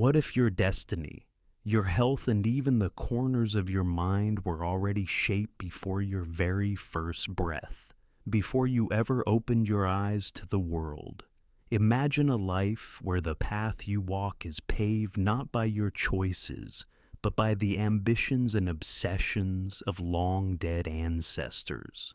What if your destiny, your health, and even the corners of your mind were already shaped before your very first breath, before you ever opened your eyes to the world? Imagine a life where the path you walk is paved not by your choices, but by the ambitions and obsessions of long-dead ancestors.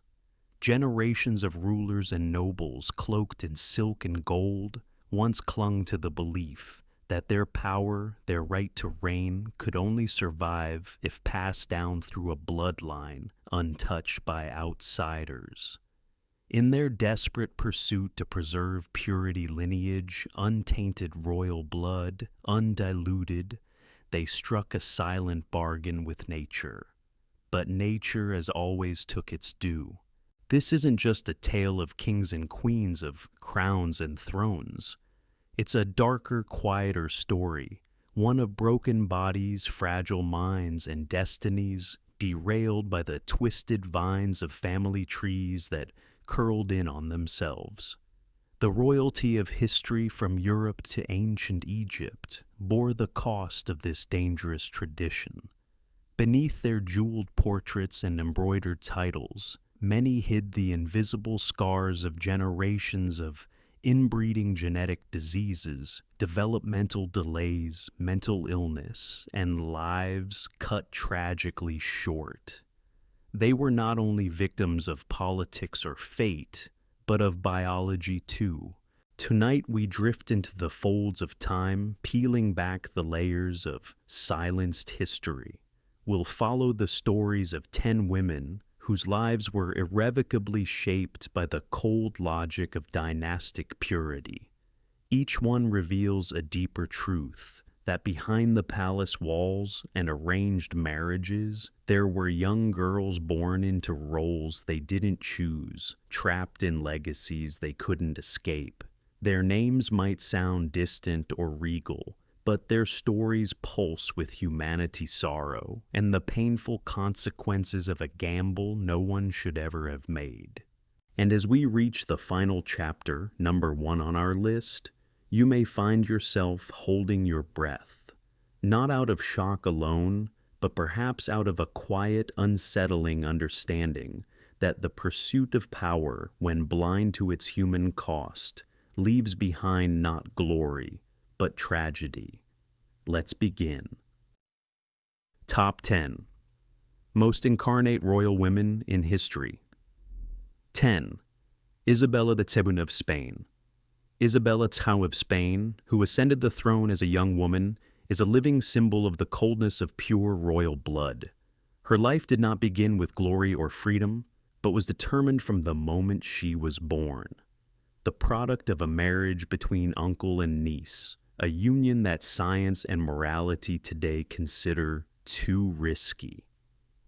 Generations of rulers and nobles cloaked in silk and gold once clung to the belief that their power, their right to reign, could only survive if passed down through a bloodline untouched by outsiders. In their desperate pursuit to preserve purity lineage, untainted royal blood, undiluted, they struck a silent bargain with nature. But nature, as always, took its due. This isn't just a tale of kings and queens, of crowns and thrones. It's a darker, quieter story, one of broken bodies, fragile minds, and destinies derailed by the twisted vines of family trees that curled in on themselves. The royalty of history from Europe to ancient Egypt bore the cost of this dangerous tradition. Beneath their jeweled portraits and embroidered titles, many hid the invisible scars of generations of inbreeding genetic diseases, developmental delays, mental illness, and lives cut tragically short. They were not only victims of politics or fate, but of biology too. Tonight we drift into the folds of time, peeling back the layers of silenced history. We'll follow the stories of 10 women whose lives were irrevocably shaped by the cold logic of dynastic purity. Each one reveals a deeper truth, that behind the palace walls and arranged marriages, there were young girls born into roles they didn't choose, trapped in legacies they couldn't escape. Their names might sound distant or regal, but their stories pulse with humanity's sorrow and the painful consequences of a gamble no one should ever have made. And as we reach the final chapter, number 1 on our list, you may find yourself holding your breath, not out of shock alone, but perhaps out of a quiet, unsettling understanding that the pursuit of power, when blind to its human cost, leaves behind not glory, but tragedy. Let's begin. Top 10. Most incarnate royal women in history. 10. Isabella II of Spain. Isabella II of Spain, who ascended the throne as a young woman, is a living symbol of the coldness of pure royal blood. Her life did not begin with glory or freedom, but was determined from the moment she was born. The product of a marriage between uncle and niece, a union that science and morality today consider too risky.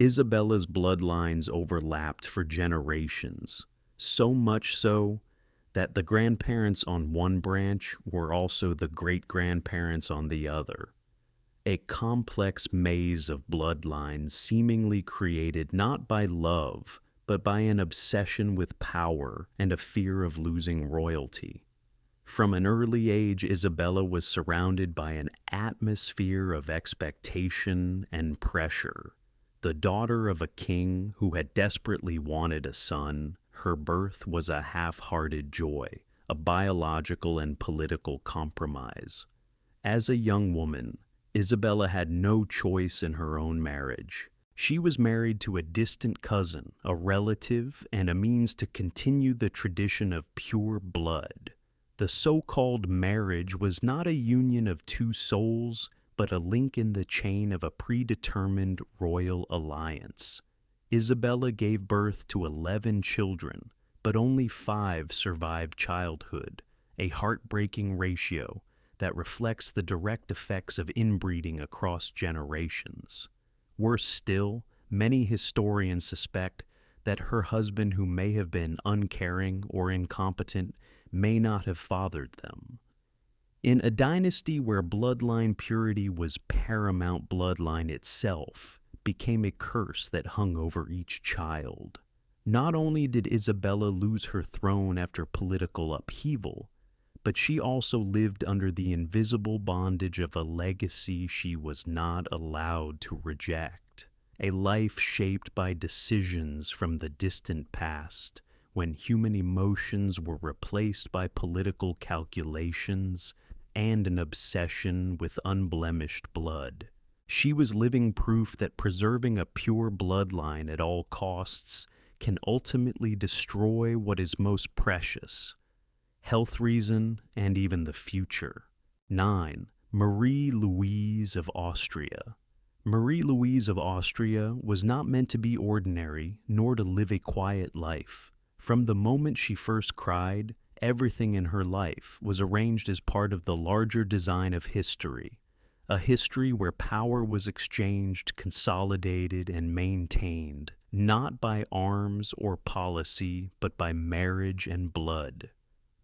Isabella's bloodlines overlapped for generations, so much so that the grandparents on one branch were also the great-grandparents on the other. A complex maze of bloodlines seemingly created not by love, but by an obsession with power and a fear of losing royalty. From an early age, Isabella was surrounded by an atmosphere of expectation and pressure. The daughter of a king who had desperately wanted a son, her birth was a half-hearted joy, a biological and political compromise. As a young woman, Isabella had no choice in her own marriage. She was married to a distant cousin, a relative, and a means to continue the tradition of pure blood. The so-called marriage was not a union of two souls, but a link in the chain of a predetermined royal alliance. Isabella gave birth to 11 children, but only 5 survived childhood, a heartbreaking ratio that reflects the direct effects of inbreeding across generations. Worse still, many historians suspect that her husband, who may have been uncaring or incompetent, may not have fathered them. In a dynasty where bloodline purity was paramount, bloodline itself became a curse that hung over each child. Not only did Isabella lose her throne after political upheaval, but she also lived under the invisible bondage of a legacy she was not allowed to reject. A life shaped by decisions from the distant past, when human emotions were replaced by political calculations and an obsession with unblemished blood. She was living proof that preserving a pure bloodline at all costs can ultimately destroy what is most precious: health, reason, and even the future. 9. Marie Louise of Austria. Marie Louise of Austria was not meant to be ordinary, nor to live a quiet life. From the moment she first cried, everything in her life was arranged as part of the larger design of history, a history where power was exchanged, consolidated, and maintained, not by arms or policy, but by marriage and blood.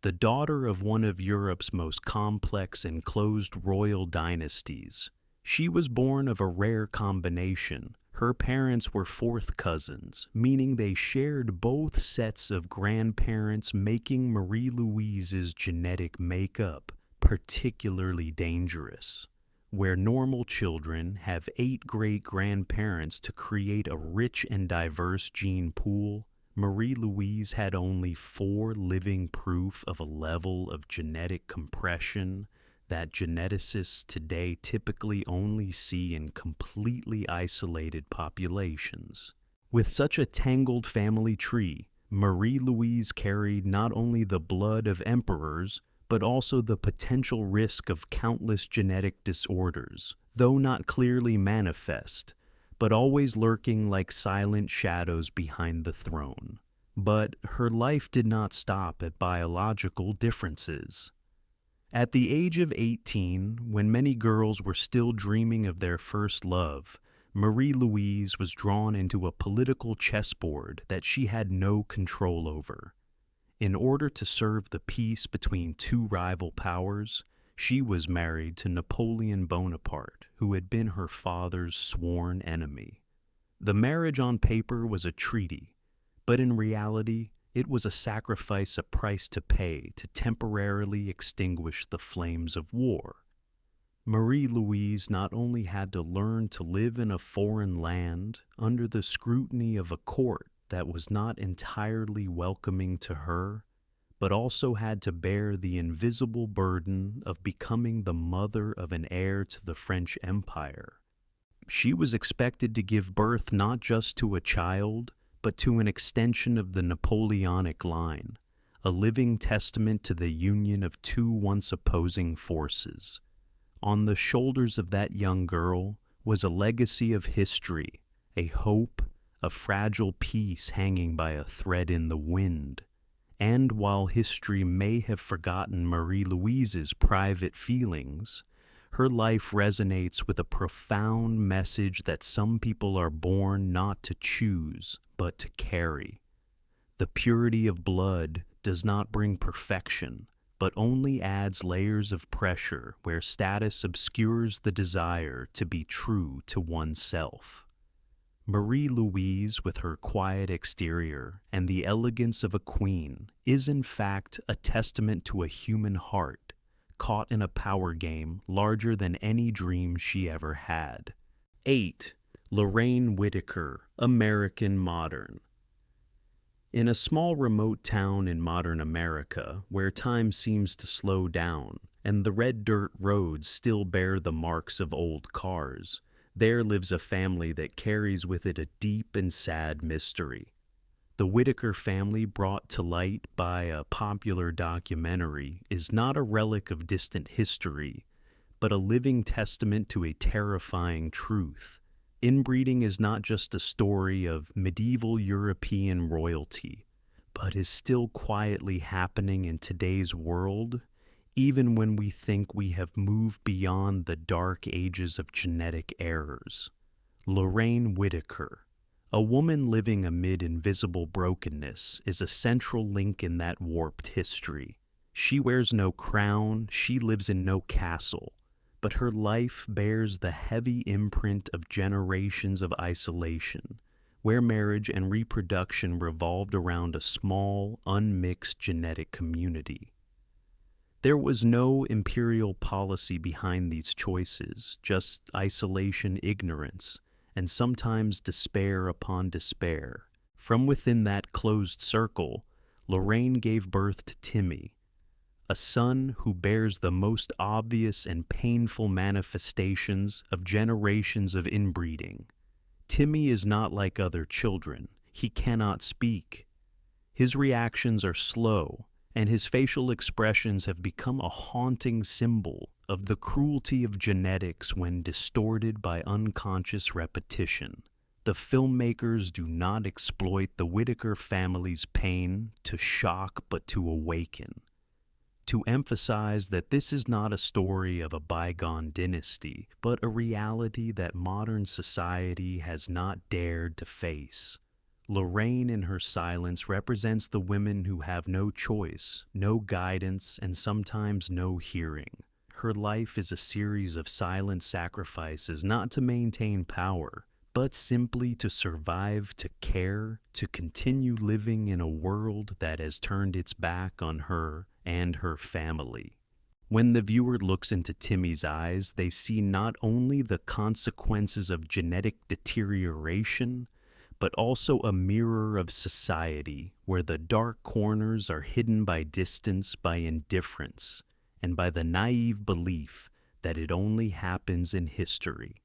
The daughter of one of Europe's most complex and closed royal dynasties, she was born of a rare combination. Her parents were fourth cousins, meaning they shared both sets of grandparents, making Marie Louise's genetic makeup particularly dangerous. Where normal children have 8 great-grandparents to create a rich and diverse gene pool, Marie Louise had only 4 living proof of a level of genetic compression that geneticists today typically only see in completely isolated populations. With such a tangled family tree, Marie Louise carried not only the blood of emperors, but also the potential risk of countless genetic disorders, though not clearly manifest, but always lurking like silent shadows behind the throne. But her life did not stop at biological differences. At the age of 18, when many girls were still dreaming of their first love, Marie Louise was drawn into a political chessboard that she had no control over. In order to serve the peace between 2 rival powers, she was married to Napoleon Bonaparte, who had been her father's sworn enemy. The marriage on paper was a treaty, but in reality, it was a sacrifice, a price to pay to temporarily extinguish the flames of war. Marie Louise not only had to learn to live in a foreign land under the scrutiny of a court that was not entirely welcoming to her, but also had to bear the invisible burden of becoming the mother of an heir to the French Empire. She was expected to give birth not just to a child, but to an extension of the Napoleonic line, a living testament to the union of 2 once opposing forces. On the shoulders of that young girl was a legacy of history, a hope, a fragile peace hanging by a thread in the wind. And while history may have forgotten Marie Louise's private feelings, her life resonates with a profound message that some people are born not to choose, but to carry. The purity of blood does not bring perfection, but only adds layers of pressure where status obscures the desire to be true to oneself. Marie Louise, with her quiet exterior and the elegance of a queen, is in fact a testament to a human heart caught in a power game larger than any dream she ever had. 8. Lorraine Whitaker, American Modern. In a small remote town in modern America, where time seems to slow down and the red dirt roads still bear the marks of old cars, there lives a family that carries with it a deep and sad mystery. The Whitaker family, brought to light by a popular documentary, is not a relic of distant history, but a living testament to a terrifying truth. Inbreeding is not just a story of medieval European royalty, but is still quietly happening in today's world, even when we think we have moved beyond the dark ages of genetic errors. Lorraine Whitaker, a woman living amid invisible brokenness, is a central link in that warped history. She wears no crown, she lives in no castle, but her life bears the heavy imprint of generations of isolation, where marriage and reproduction revolved around a small, unmixed genetic community. There was no imperial policy behind these choices, just isolation, ignorance, and sometimes despair upon despair. From within that closed circle, Lorraine gave birth to Timmy, a son who bears the most obvious and painful manifestations of generations of inbreeding. Timmy is not like other children. He cannot speak. His reactions are slow, and his facial expressions have become a haunting symbol of the cruelty of genetics when distorted by unconscious repetition. The filmmakers do not exploit the Whitaker family's pain to shock but to awaken, to emphasize that this is not a story of a bygone dynasty, but a reality that modern society has not dared to face. Lorraine in her silence represents the women who have no choice, no guidance, and sometimes no hearing. Her life is a series of silent sacrifices not to maintain power, but simply to survive, to care, to continue living in a world that has turned its back on her and her family. When the viewer looks into Timmy's eyes, they see not only the consequences of genetic deterioration, but also a mirror of society where the dark corners are hidden by distance, by indifference, and by the naive belief that it only happens in history.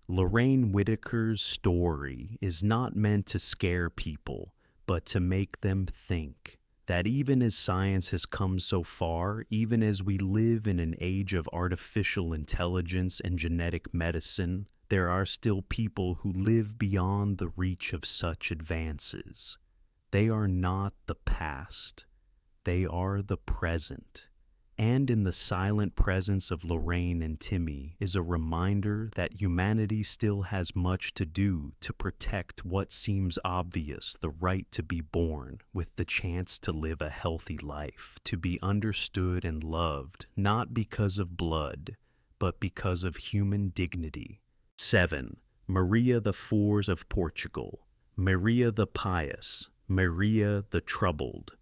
Lorraine Whitaker's story is not meant to scare people, but to make them think that even as science has come so far, even as we live in an age of artificial intelligence and genetic medicine, there are still people who live beyond the reach of such advances. They are not the past. They are the present. And in the silent presence of Lorraine and Timmy is a reminder that humanity still has much to do to protect what seems obvious, the right to be born, with the chance to live a healthy life, to be understood and loved, not because of blood, but because of human dignity. 7. Maria the Fours of Portugal, Maria the Pious, Maria the Troubled.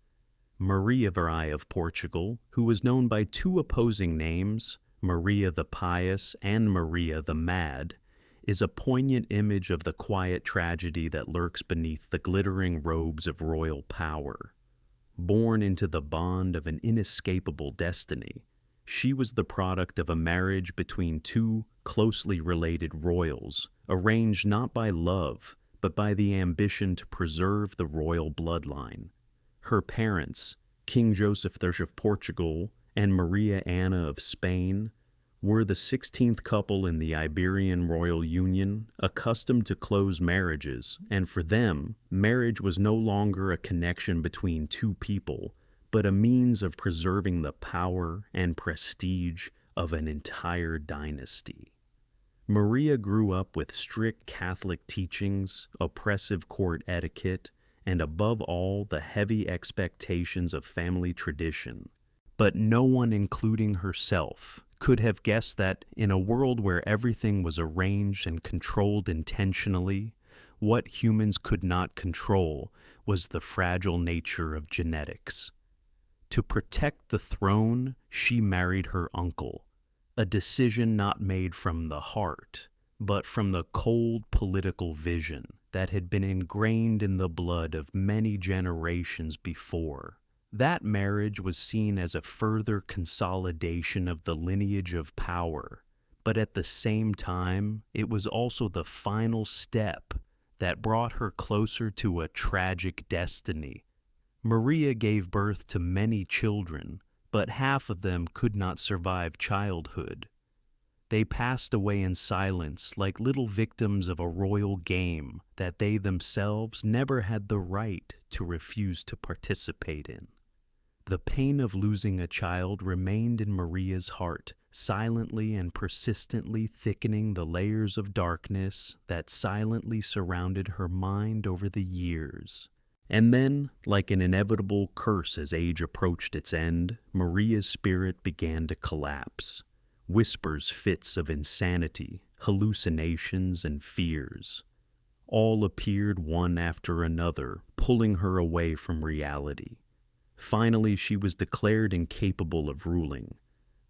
Maria of Portugal, who was known by two opposing names, Maria the Pious and Maria the Mad, is a poignant image of the quiet tragedy that lurks beneath the glittering robes of royal power. Born into the bond of an inescapable destiny, she was the product of a marriage between two closely related royals, arranged not by love, but by the ambition to preserve the royal bloodline. Her parents, King Joseph III of Portugal and Maria Anna of Spain, were the 16th couple in the Iberian royal union, accustomed to close marriages, and for them, marriage was no longer a connection between two people, but a means of preserving the power and prestige of an entire dynasty. Maria grew up with strict Catholic teachings, oppressive court etiquette, and above all, the heavy expectations of family tradition. But no one, including herself, could have guessed that in a world where everything was arranged and controlled intentionally, what humans could not control was the fragile nature of genetics. To protect the throne, she married her uncle, a decision not made from the heart, but from the cold political vision that had been ingrained in the blood of many generations before. That marriage was seen as a further consolidation of the lineage of power, but at the same time, it was also the final step that brought her closer to a tragic destiny. Maria gave birth to many children, but half of them could not survive childhood. They passed away in silence like little victims of a royal game that they themselves never had the right to refuse to participate in. The pain of losing a child remained in Maria's heart, silently and persistently thickening the layers of darkness that silently surrounded her mind over the years. And then, like an inevitable curse as age approached its end, Maria's spirit began to collapse. Whispers, fits of insanity, hallucinations, and fears all appeared one after another, pulling her away from reality. Finally, she was declared incapable of ruling,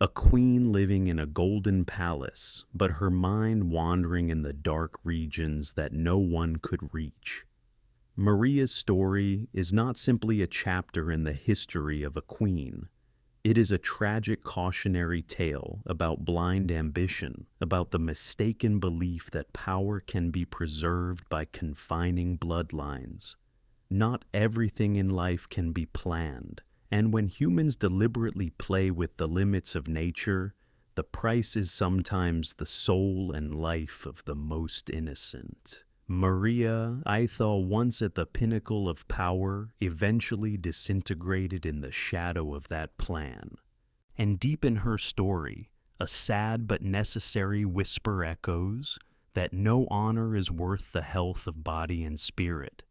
a queen living in a golden palace, but her mind wandering in the dark regions that no one could reach. Maria's story is not simply a chapter in the history of a queen. It is a tragic cautionary tale about blind ambition, about the mistaken belief that power can be preserved by confining bloodlines. Not everything in life can be planned, and when humans deliberately play with the limits of nature, the price is sometimes the soul and life of the most innocent. Maria, I thought once at the pinnacle of power, eventually disintegrated in the shadow of that plan. And deep in her story, a sad but necessary whisper echoes that no honor is worth the health of body and spirit,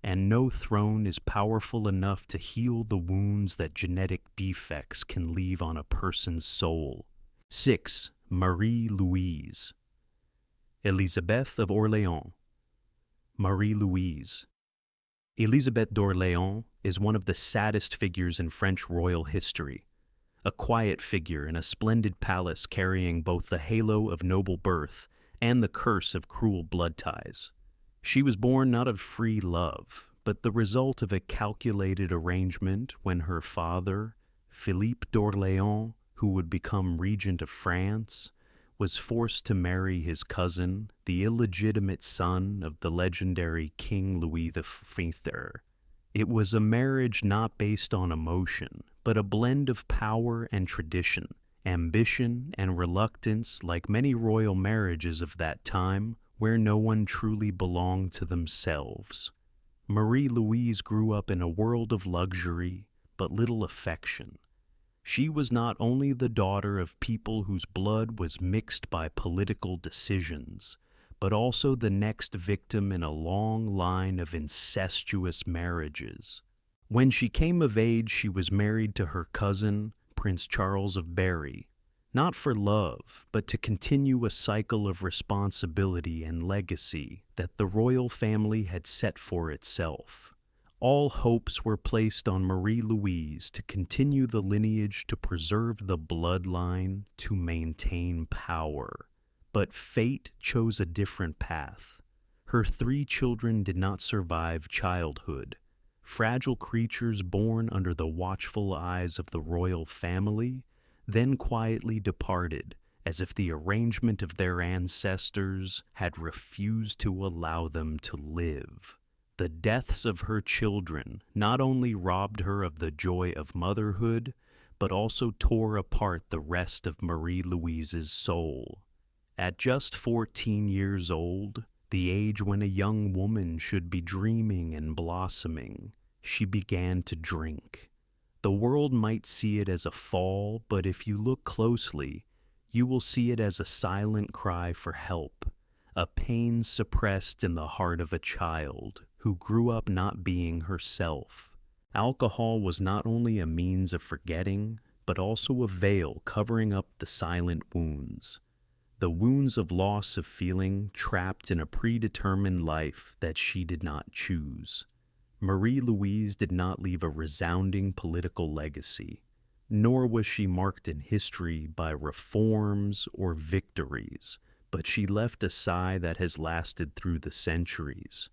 and no throne is powerful enough to heal the wounds that genetic defects can leave on a person's soul. 6. Marie-Louise. Elizabeth of Orléans. Marie-Louise. Elizabeth d'Orléans is one of the saddest figures in French royal history, a quiet figure in a splendid palace carrying both the halo of noble birth and the curse of cruel blood ties. She was born not of free love, but the result of a calculated arrangement when her father, Philippe d'Orléans, who would become regent of France, was forced to marry his cousin, the illegitimate son of the legendary King Louis XV. It was a marriage not based on emotion, but a blend of power and tradition, ambition and reluctance, like many royal marriages of that time, where no one truly belonged to themselves. Marie-Louise grew up in a world of luxury, but little affection. She was not only the daughter of people whose blood was mixed by political decisions, but also the next victim in a long line of incestuous marriages. When she came of age, she was married to her cousin, Prince Charles of Berry, not for love, but to continue a cycle of responsibility and legacy that the royal family had set for itself. All hopes were placed on Marie-Louise to continue the lineage, to preserve the bloodline, to maintain power. But fate chose a different path. Her 3 children did not survive childhood. Fragile creatures born under the watchful eyes of the royal family, then quietly departed, as if the arrangement of their ancestors had refused to allow them to live. The deaths of her children not only robbed her of the joy of motherhood, but also tore apart the rest of Marie-Louise's soul. At just 14 years old, the age when a young woman should be dreaming and blossoming, she began to drink. The world might see it as a fall, but if you look closely, you will see it as a silent cry for help, a pain suppressed in the heart of a child who grew up not being herself. Alcohol was not only a means of forgetting, but also a veil covering up the silent wounds. The wounds of loss of feeling trapped in a predetermined life that she did not choose. Marie-Louise did not leave a resounding political legacy, nor was she marked in history by reforms or victories, but she left a sigh that has lasted through the centuries,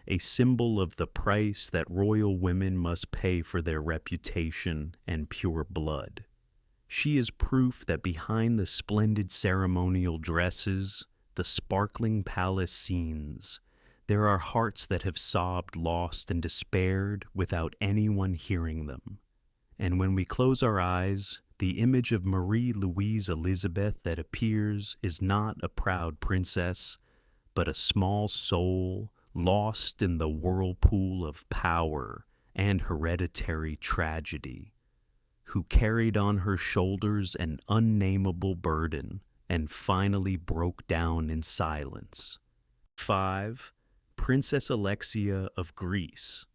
a symbol of the price that royal women must pay for their reputation and pure blood. She is proof that behind the splendid ceremonial dresses, the sparkling palace scenes, there are hearts that have sobbed, lost, and despaired without anyone hearing them. And when we close our eyes, the image of Marie-Louise Elizabeth that appears is not a proud princess, but a small soul lost in the whirlpool of power and hereditary tragedy, who carried on her shoulders an unnameable burden and finally broke down in silence. 5. Princess Alexia of Greece.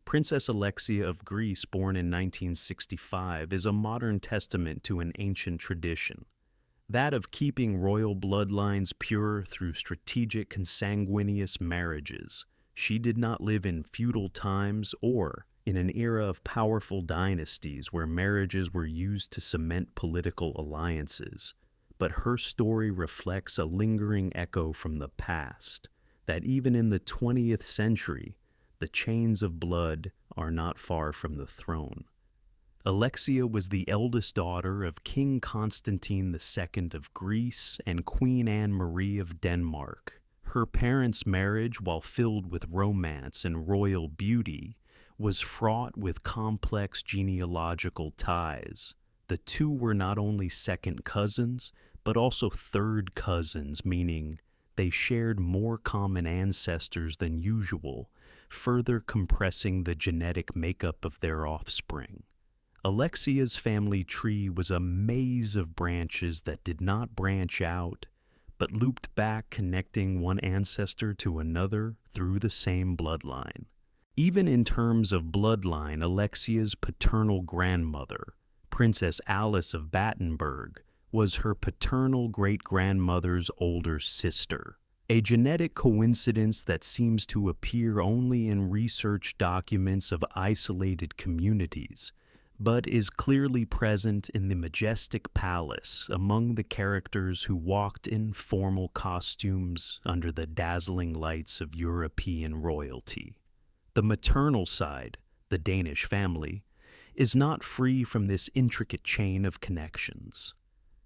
Princess Alexia of Greece, born in 1965, is a modern testament to an ancient tradition, that of keeping royal bloodlines pure through strategic consanguineous marriages. She did not live in feudal times or in an era of powerful dynasties where marriages were used to cement political alliances. But her story reflects a lingering echo from the past, that even in the 20th century, the chains of blood are not far from the throne. Alexia was the eldest daughter of King Constantine II of Greece and Queen Anne Marie of Denmark. Her parents' marriage, while filled with romance and royal beauty, was fraught with complex genealogical ties. The two were not only second cousins, but also third cousins, meaning they shared more common ancestors than usual, further compressing the genetic makeup of their offspring. Alexia's family tree was a maze of branches that did not branch out, but looped back, connecting one ancestor to another through the same bloodline. Even in terms of bloodline, Alexia's paternal grandmother, Princess Alice of Battenberg, was her paternal great-grandmother's older sister. A genetic coincidence that seems to appear only in research documents of isolated communities, but is clearly present in the majestic palace among the characters who walked in formal costumes under the dazzling lights of European royalty. The maternal side, the Danish family, is not free from this intricate chain of connections.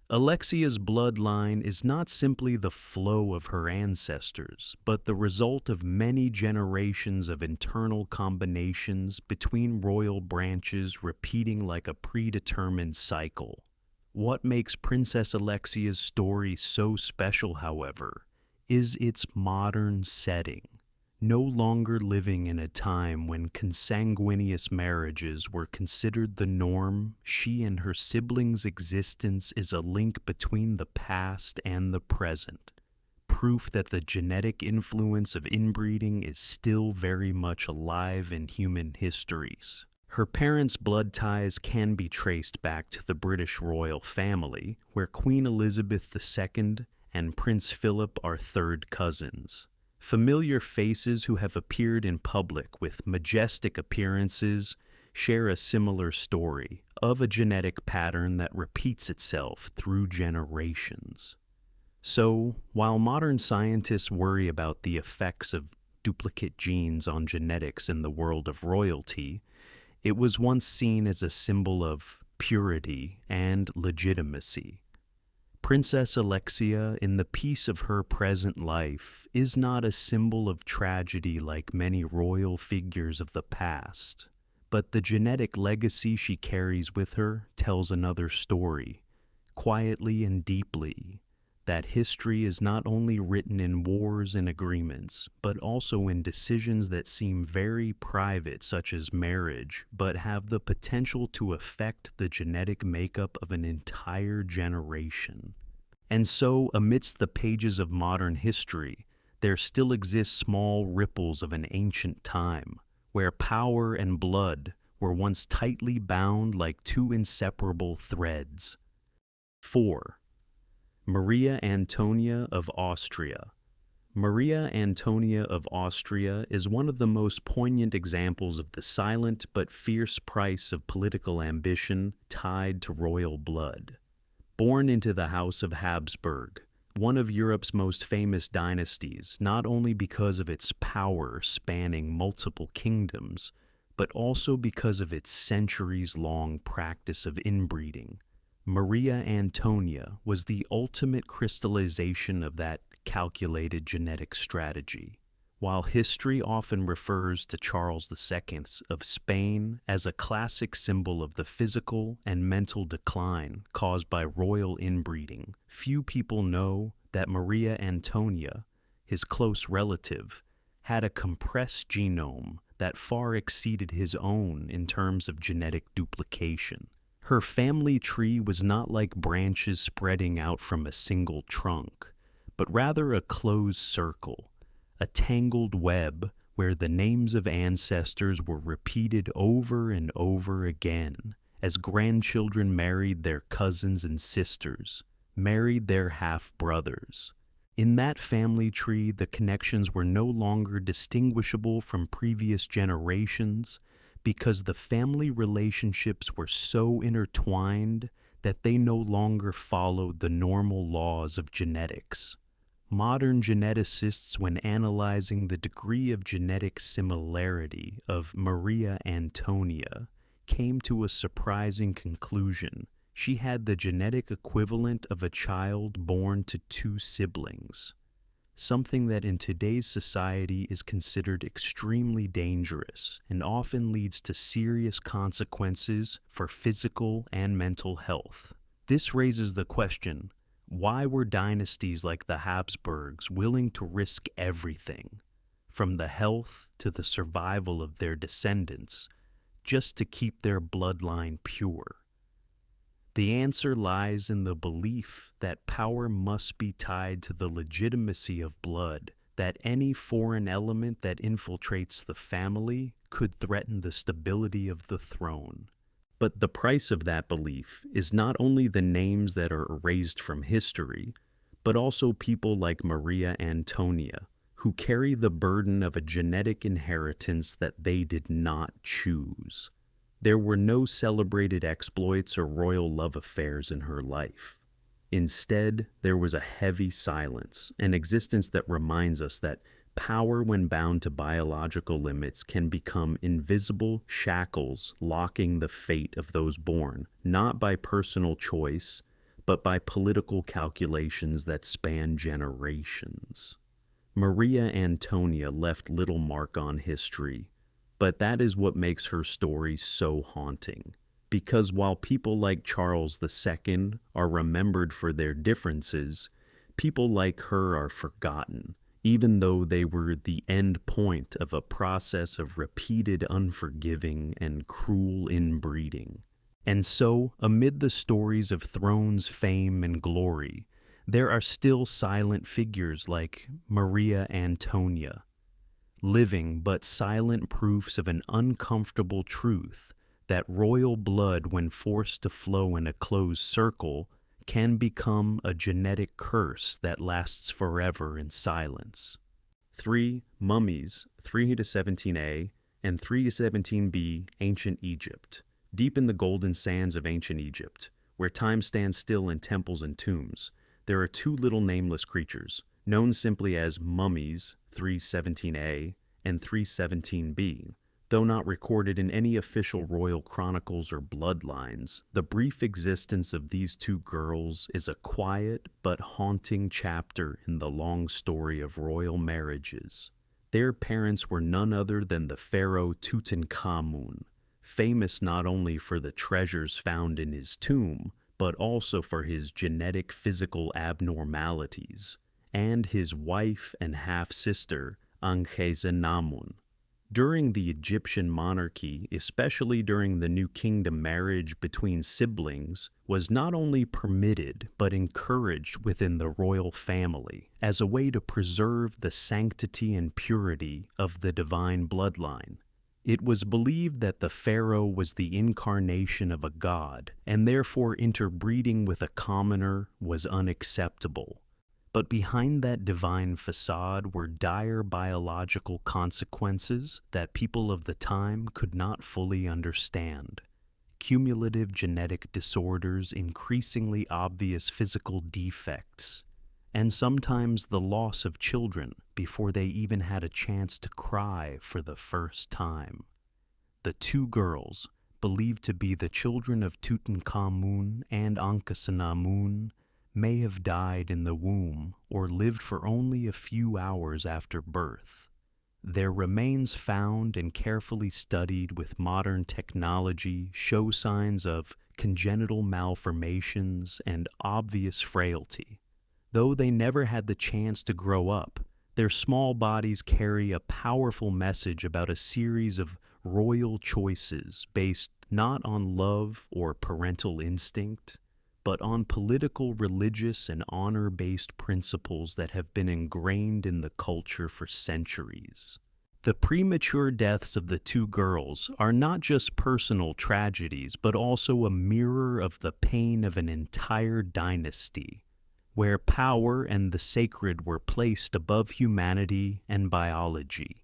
Alexia's bloodline is not simply the flow of her ancestors, but the result of many generations of internal combinations between royal branches repeating like a predetermined cycle. What makes Princess Alexia's story so special, however, is its modern setting. No longer living in a time when consanguineous marriages were considered the norm, she and her siblings' existence is a link between the past and the present, proof that the genetic influence of inbreeding is still very much alive in human histories. Her parents' blood ties can be traced back to the British royal family, where Queen Elizabeth II and Prince Philip are third cousins. Familiar faces who have appeared in public with majestic appearances share a similar story of a genetic pattern that repeats itself through generations. So, while modern scientists worry about the effects of duplicate genes on genetics in the world of royalty, it was once seen as a symbol of purity and legitimacy. Princess Alexia, in the peace of her present life, is not a symbol of tragedy like many royal figures of the past, but the genetic legacy she carries with her tells another story, quietly and deeply, that history is not only written in wars and agreements, but also in decisions that seem very private, such as marriage, but have the potential to affect the genetic makeup of an entire generation. And so, amidst the pages of modern history, there still exist small ripples of an ancient time, where power and blood were once tightly bound like two inseparable threads. 4. Maria Antonia of Austria. Maria Antonia of Austria is one of the most poignant examples of the silent but fierce price of political ambition tied to royal blood. Born into the House of Habsburg, one of Europe's most famous dynasties, not only because of its power spanning multiple kingdoms, but also because of its centuries-long practice of inbreeding, Maria Antonia was the ultimate crystallization of that calculated genetic strategy. While history often refers to Charles II of Spain as a classic symbol of the physical and mental decline caused by royal inbreeding, few people know that Maria Antonia, his close relative, had a compressed genome that far exceeded his own in terms of genetic duplication. Her family tree was not like branches spreading out from a single trunk, but rather a closed circle, a tangled web where the names of ancestors were repeated over and over again as grandchildren married their cousins and sisters, married their half-brothers. In that family tree, the connections were no longer distinguishable from previous generations because the family relationships were so intertwined that they no longer followed the normal laws of genetics. Modern geneticists, when analyzing the degree of genetic similarity of Maria Antonia, came to a surprising conclusion. She had the genetic equivalent of a child born to two siblings, something that in today's society is considered extremely dangerous and often leads to serious consequences for physical and mental health. This raises the question, why were dynasties like the Habsburgs willing to risk everything, from the health to the survival of their descendants, just to keep their bloodline pure? The answer lies in the belief that power must be tied to the legitimacy of blood, that any foreign element that infiltrates the family could threaten the stability of the throne. But the price of that belief is not only the names that are erased from history, but also people like Maria Antonia, who carry the burden of a genetic inheritance that they did not choose. There were no celebrated exploits or royal love affairs in her life. Instead, there was a heavy silence, an existence that reminds us that power, when bound to biological limits, can become invisible shackles locking the fate of those born, not by personal choice, but by political calculations that span generations. Maria Antonia left little mark on history, but that is what makes her story so haunting. Because while people like Charles II are remembered for their differences, people like her are forgotten, even though they were the end point of a process of repeated unforgiving and cruel inbreeding. And so, amid the stories of thrones, fame, and glory, there are still silent figures like Maria Antonia, living but silent proofs of an uncomfortable truth that royal blood, when forced to flow in a closed circle, can become a genetic curse that lasts forever in silence. 3. Mummies, 3 to 17a and 3 to 17b, Ancient Egypt. Deep in the golden sands of ancient Egypt, where time stands still in temples and tombs, there are two little nameless creatures, known simply as mummies, 317a and 317b. Though not recorded in any official royal chronicles or bloodlines, the brief existence of these two girls is a quiet but haunting chapter in the long story of royal marriages. Their parents were none other than the pharaoh Tutankhamun, famous not only for the treasures found in his tomb, but also for his genetic physical abnormalities, and his wife and half-sister, Ankhesenamun. During the Egyptian monarchy, especially during the New Kingdom, marriage between siblings was not only permitted but encouraged within the royal family as a way to preserve the sanctity and purity of the divine bloodline. It was believed that the pharaoh was the incarnation of a god, and therefore interbreeding with a commoner was unacceptable. But behind that divine facade were dire biological consequences that people of the time could not fully understand. Cumulative genetic disorders, increasingly obvious physical defects, and sometimes the loss of children before they even had a chance to cry for the first time. The two girls, believed to be the children of Tutankhamun and Ankhesenamun, may have died in the womb or lived for only a few hours after birth. Their remains, found and carefully studied with modern technology, show signs of congenital malformations and obvious frailty. Though they never had the chance to grow up, their small bodies carry a powerful message about a series of royal choices based not on love or parental instinct, but on political, religious, and honor-based principles that have been ingrained in the culture for centuries. The premature deaths of the two girls are not just personal tragedies, but also a mirror of the pain of an entire dynasty, where power and the sacred were placed above humanity and biology.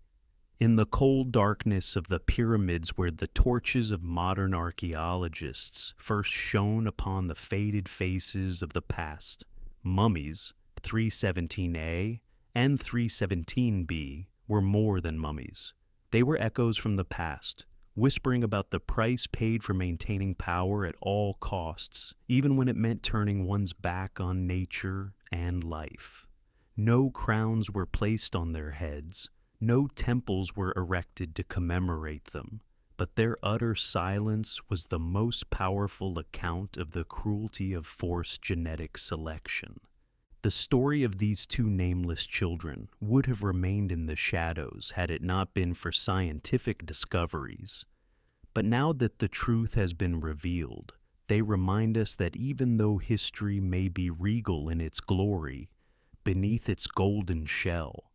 In the cold darkness of the pyramids where the torches of modern archaeologists first shone upon the faded faces of the past, mummies, 317A and 317B, were more than mummies. They were echoes from the past, whispering about the price paid for maintaining power at all costs, even when it meant turning one's back on nature and life. No crowns were placed on their heads, no temples were erected to commemorate them, but their utter silence was the most powerful account of the cruelty of forced genetic selection. The story of these two nameless children would have remained in the shadows had it not been for scientific discoveries. But now that the truth has been revealed, they remind us that even though history may be regal in its glory, beneath its golden shell,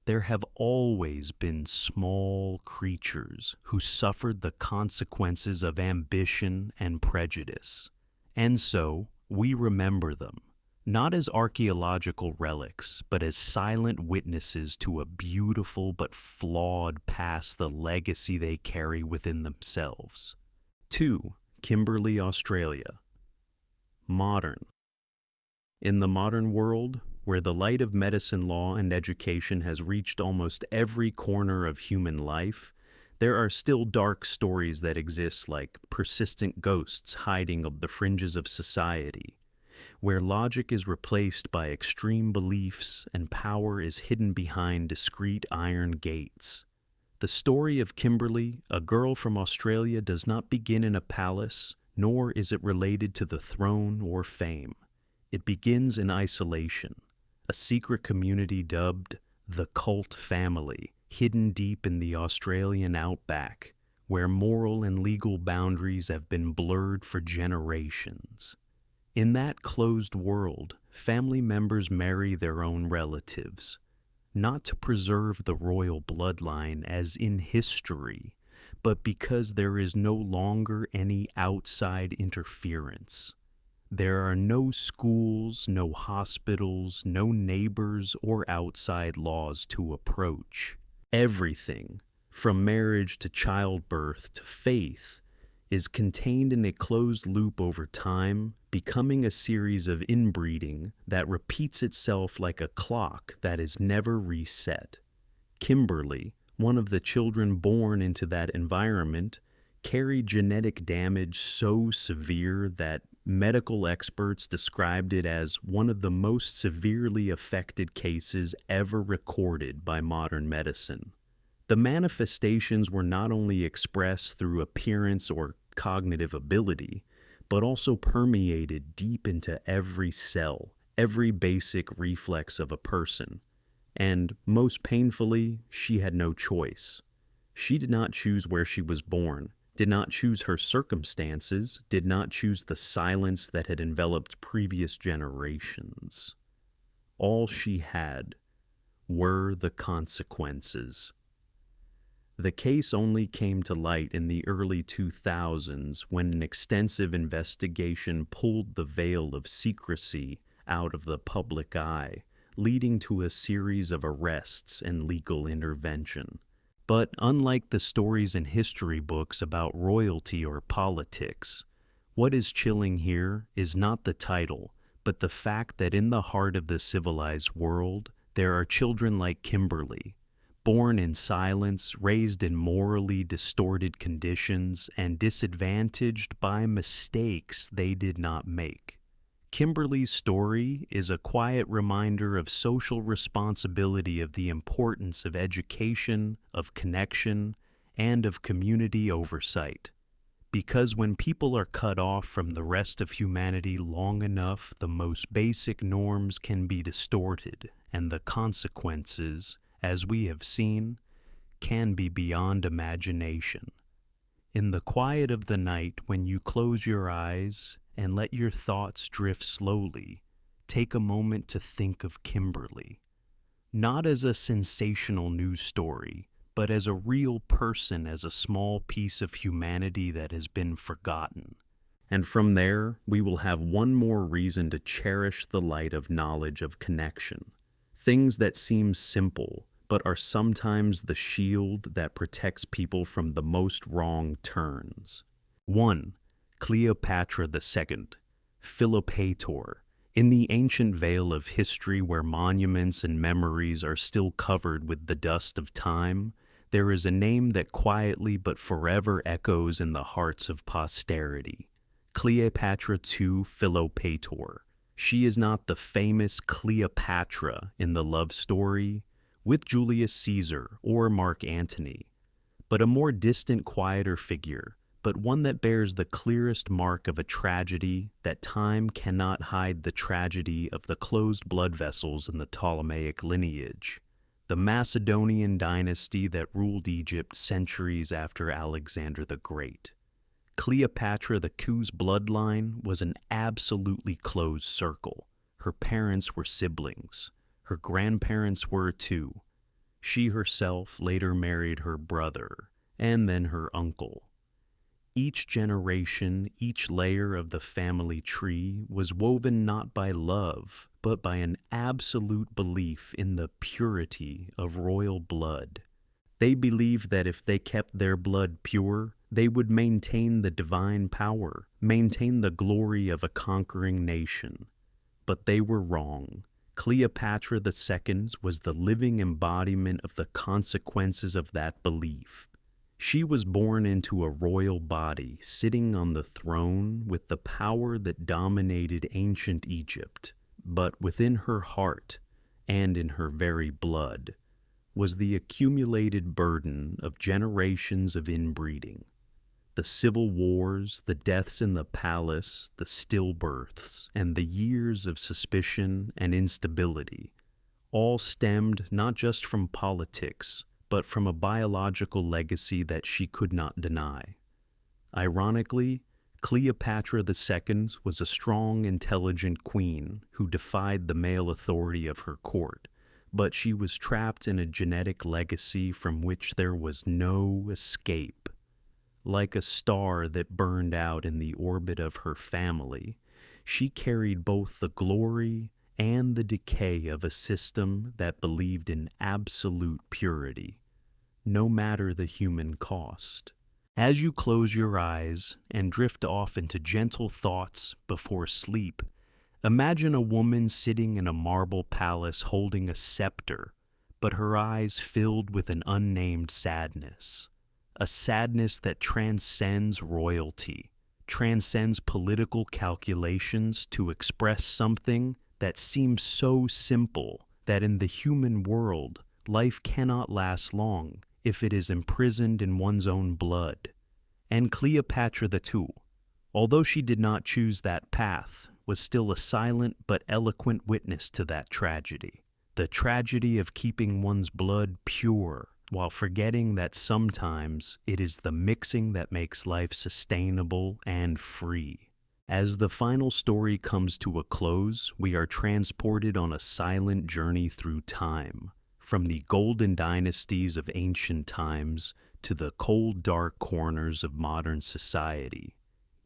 there have always been small creatures who suffered the consequences of ambition and prejudice. And so, we remember them, not as archaeological relics, but as silent witnesses to a beautiful but flawed past, the legacy they carry within themselves. 2. Kimberley, Australia. Modern. In the modern world, where the light of medicine, law, and education has reached almost every corner of human life, there are still dark stories that exist, like persistent ghosts hiding on the fringes of society, where logic is replaced by extreme beliefs and power is hidden behind discreet iron gates. The story of Kimberley, a girl from Australia, does not begin in a palace, nor is it related to the throne or fame. It begins in isolation, a secret community dubbed the Cult Family, hidden deep in the Australian outback, where moral and legal boundaries have been blurred for generations. In that closed world, family members marry their own relatives, not to preserve the royal bloodline as in history, but because there is no longer any outside interference. There are no schools, no hospitals, no neighbors or outside laws to approach. Everything, from marriage to childbirth to faith, is contained in a closed loop over time, becoming a series of inbreeding that repeats itself like a clock that is never reset. Kimberley, one of the children born into that environment, carried genetic damage so severe that medical experts described it as one of the most severely affected cases ever recorded by modern medicine. The manifestations were not only expressed through appearance or cognitive ability, but also permeated deep into every cell, every basic reflex of a person. And most painfully, she had no choice. She did not choose where she was born, did not choose her circumstances, did not choose the silence that had enveloped previous generations. All she had were the consequences. The case only came to light in the early 2000s when an extensive investigation pulled the veil of secrecy out of the public eye, leading to a series of arrests and legal intervention. But unlike the stories in history books about royalty or politics, what is chilling here is not the title, but the fact that in the heart of the civilized world, there are children like Kimberley, born in silence, raised in morally distorted conditions, and disadvantaged by mistakes they did not make. Kimberley's story is a quiet reminder of social responsibility, of the importance of education, of connection, and of community oversight. Because when people are cut off from the rest of humanity long enough, the most basic norms can be distorted, and the consequences, as we have seen, can be beyond imagination. In the quiet of the night, when you close your eyes and let your thoughts drift slowly, take a moment to think of Kimberley, not as a sensational news story, but as a real person, as a small piece of humanity that has been forgotten. And from there, we will have one more reason to cherish the light of knowledge, of connection. Things that seem simple, but are sometimes the shield that protects people from the most wrong turns. 1. Cleopatra II, Philopator. In the ancient veil of history where monuments and memories are still covered with the dust of time, there is a name that quietly but forever echoes in the hearts of posterity. Cleopatra II Philopator. She is not the famous Cleopatra in the love story with Julius Caesar or Mark Antony, but a more distant, quieter figure, but one that bears the clearest mark of a tragedy that time cannot hide, the tragedy of the closed blood vessels in the Ptolemaic lineage, the Macedonian dynasty that ruled Egypt centuries after Alexander the Great. Cleopatra II's bloodline was an absolutely closed circle. Her parents were siblings. Her grandparents were too. She herself later married her brother, and then her uncle. Each generation, each layer of the family tree was woven not by love, but by an absolute belief in the purity of royal blood. They believed that if they kept their blood pure, they would maintain the divine power, maintain the glory of a conquering nation. But they were wrong. Cleopatra II was the living embodiment of the consequences of that belief. She was born into a royal body, sitting on the throne with the power that dominated ancient Egypt. But within her heart, and in her very blood, was the accumulated burden of generations of inbreeding. The civil wars, the deaths in the palace, the stillbirths, and the years of suspicion and instability all stemmed not just from politics, but from a biological legacy that she could not deny. Ironically, Cleopatra II was a strong, intelligent queen who defied the male authority of her court, but she was trapped in a genetic legacy from which there was no escape. Like a star that burned out in the orbit of her family, she carried both the glory and the decay of a system that believed in absolute purity, no matter the human cost. As you close your eyes and drift off into gentle thoughts before sleep, imagine a woman sitting in a marble palace holding a scepter, but her eyes filled with an unnamed sadness. A sadness that transcends royalty, transcends political calculations to express something that seems so simple that in the human world, life cannot last long if it is imprisoned in one's own blood. And Cleopatra II, although she did not choose that path, was still a silent but eloquent witness to that tragedy. The tragedy of keeping one's blood pure, while forgetting that sometimes it is the mixing that makes life sustainable and free. As the final story comes to a close, we are transported on a silent journey through time, from the golden dynasties of ancient times to the cold, dark corners of modern society.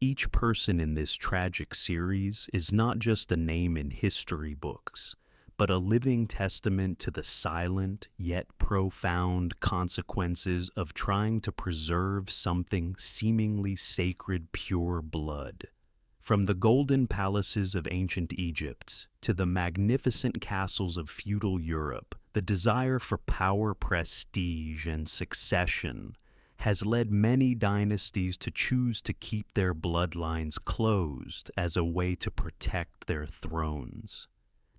Each person in this tragic series is not just a name in history books, but a living testament to the silent yet profound consequences of trying to preserve something seemingly sacred, pure blood. From the golden palaces of ancient Egypt to the magnificent castles of feudal Europe, the desire for power, prestige, and succession has led many dynasties to choose to keep their bloodlines closed as a way to protect their thrones.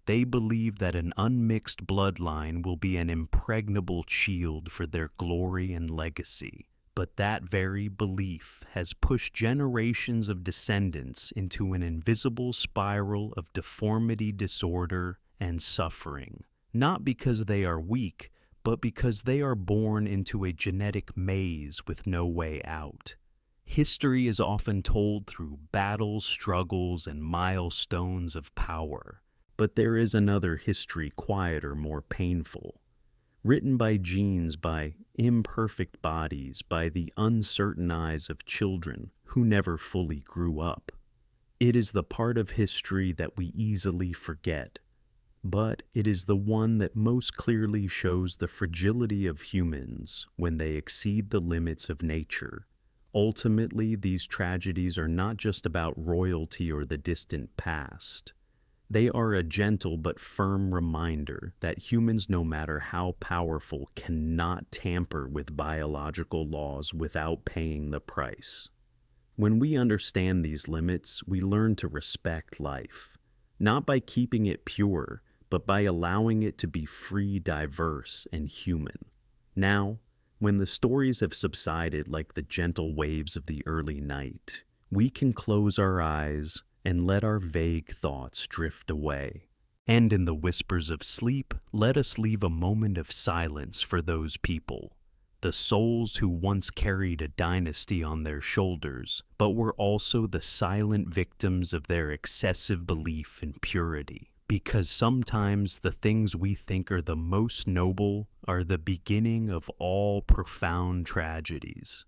They believe that an unmixed bloodline will be an impregnable shield for their glory and legacy. But that very belief has pushed generations of descendants into an invisible spiral of deformity, disorder, and suffering, not because they are weak, but because they are born into a genetic maze with no way out. History is often told through battles, struggles, and milestones of power. But there is another history, quieter, more painful, written by genes, by imperfect bodies, by the uncertain eyes of children who never fully grew up. It is the part of history that we easily forget, but it is the one that most clearly shows the fragility of humans when they exceed the limits of nature. Ultimately, these tragedies are not just about royalty or the distant past. They are a gentle but firm reminder that humans, no matter how powerful, cannot tamper with biological laws without paying the price. When we understand these limits, we learn to respect life, not by keeping it pure, but by allowing it to be free, diverse, and human. Now, when the stories have subsided like the gentle waves of the early night, we can close our eyes and let our vague thoughts drift away. And in the whispers of sleep, let us leave a moment of silence for those people, the souls who once carried a dynasty on their shoulders, but were also the silent victims of their excessive belief in purity. Because sometimes the things we think are the most noble are the beginning of all profound tragedies.